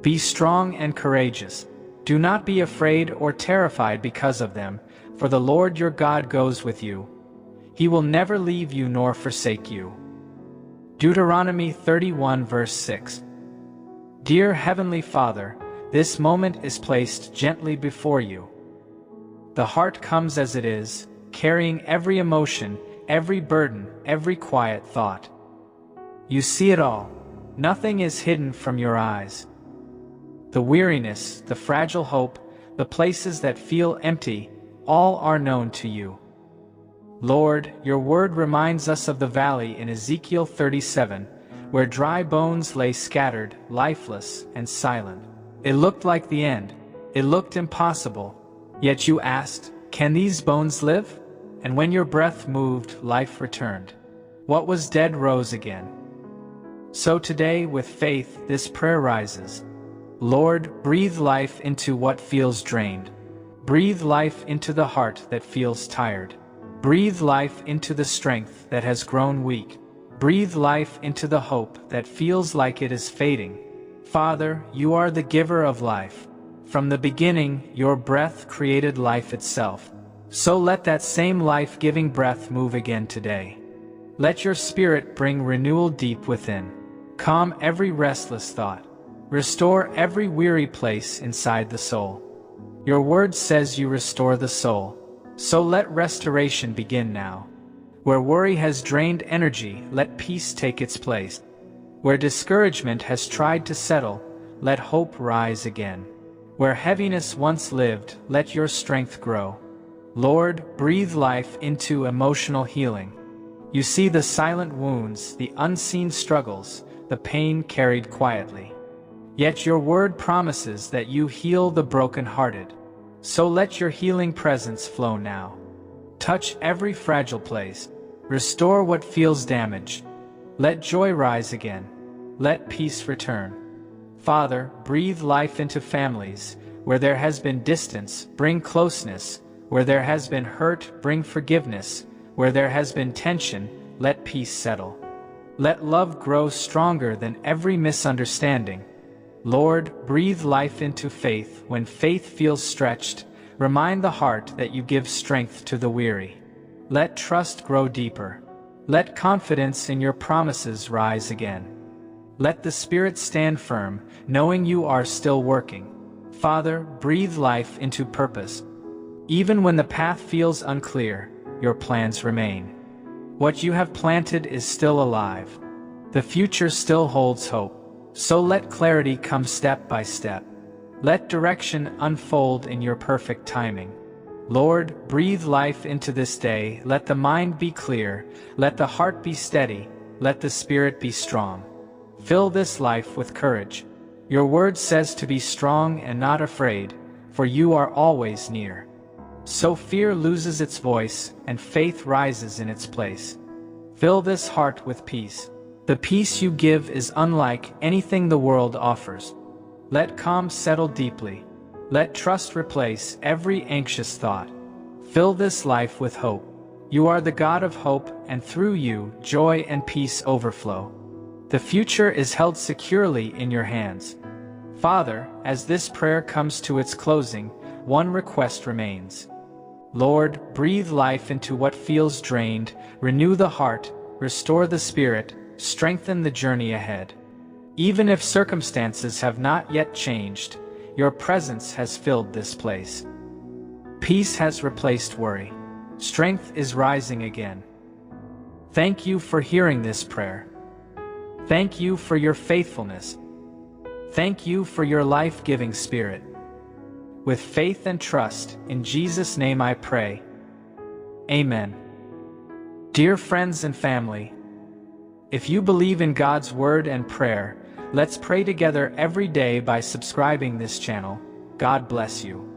Be strong and courageous. Do not be afraid or terrified because of them, for the Lord your God goes with you. He will never leave you nor forsake you. Deuteronomy 31 verse 6. Dear Heavenly Father, this moment is placed gently before you. The heart comes as it is, carrying every emotion, every burden, every quiet thought. You see it all. Nothing is hidden from your eyes. The weariness, the fragile hope, the places that feel empty, all are known to you. Lord, your word reminds us of the valley in Ezekiel 37, where dry bones lay scattered, lifeless, and silent. It looked like the end. It looked impossible. Yet you asked, "Can these bones live?" And when your breath moved, life returned. What was dead rose again. So today, with faith, this prayer rises. Lord, breathe life into what feels drained. Breathe life into the heart that feels tired. Breathe life into the strength that has grown weak. Breathe life into the hope that feels like it is fading. Father, you are the giver of life. From the beginning, your breath created life itself. So let that same life-giving breath move again today. Let your spirit bring renewal deep within. Calm every restless thought. Restore every weary place inside the soul. Your word says you restore the soul. So let restoration begin now. Where worry has drained energy, let peace take its place. Where discouragement has tried to settle, let hope rise again. Where heaviness once lived, let your strength grow. Lord, breathe life into emotional healing. You see the silent wounds, the unseen struggles, the pain carried quietly. Yet your word promises that you heal the brokenhearted. So let your healing presence flow now. Touch every fragile place. Restore what feels damaged. Let joy rise again. Let peace return. Father, breathe life into families. Where there has been distance, bring closeness. Where there has been hurt, bring forgiveness. Where there has been tension, let peace settle. Let love grow stronger than every misunderstanding. Lord, breathe life into faith. When faith feels stretched, remind the heart that you give strength to the weary. Let trust grow deeper. Let confidence in your promises rise again. Let the Spirit stand firm, knowing you are still working. Father, breathe life into purpose. Even when the path feels unclear, your plans remain. What you have planted is still alive. The future still holds hope. So let clarity come step by step. Let direction unfold in your perfect timing. Lord, breathe life into this day. Let the mind be clear. Let the heart be steady. Let the spirit be strong. Fill this life with courage. Your word says to be strong and not afraid, for you are always near. So fear loses its voice, and faith rises in its place. Fill this heart with peace. The peace you give is unlike anything the world offers. Let calm settle deeply. Let trust replace every anxious thought. Fill this life with hope. You are the God of hope, and through you, joy and peace overflow. The future is held securely in your hands. Father, as this prayer comes to its closing, one request remains. Lord, breathe life into what feels drained, renew the heart, restore the spirit, strengthen the journey ahead. Even if circumstances have not yet changed, your presence has filled this place. Peace has replaced worry. Strength is rising again. Thank you for hearing this prayer. Thank you for your faithfulness. Thank you for your life-giving spirit. With faith and trust, in Jesus' name I pray. Amen. Dear friends and family, if you believe in God's word and prayer, let's pray together every day by subscribing this channel. God bless you.